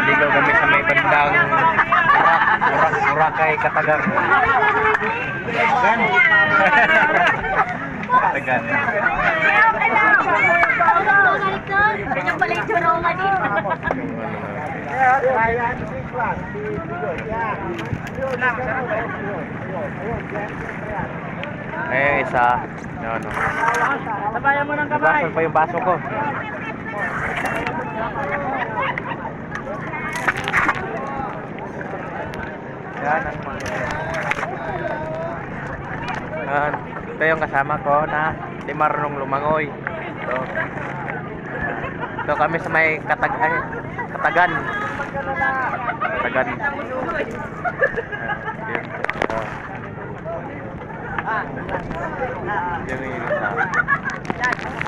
Maligaw kami sa may bandang Boracay, Katagan. Katagan. Kanyang pala yung turoma din. Eh, isa. No. Sabayan mo ng kamay. Basol pa yung baso ko. Yan ang mga. Yan. Ito yung kasama ko na di marunong lumangoy. Ito. Ito kami sa may Katagan. Katagan. Yan yung kasama.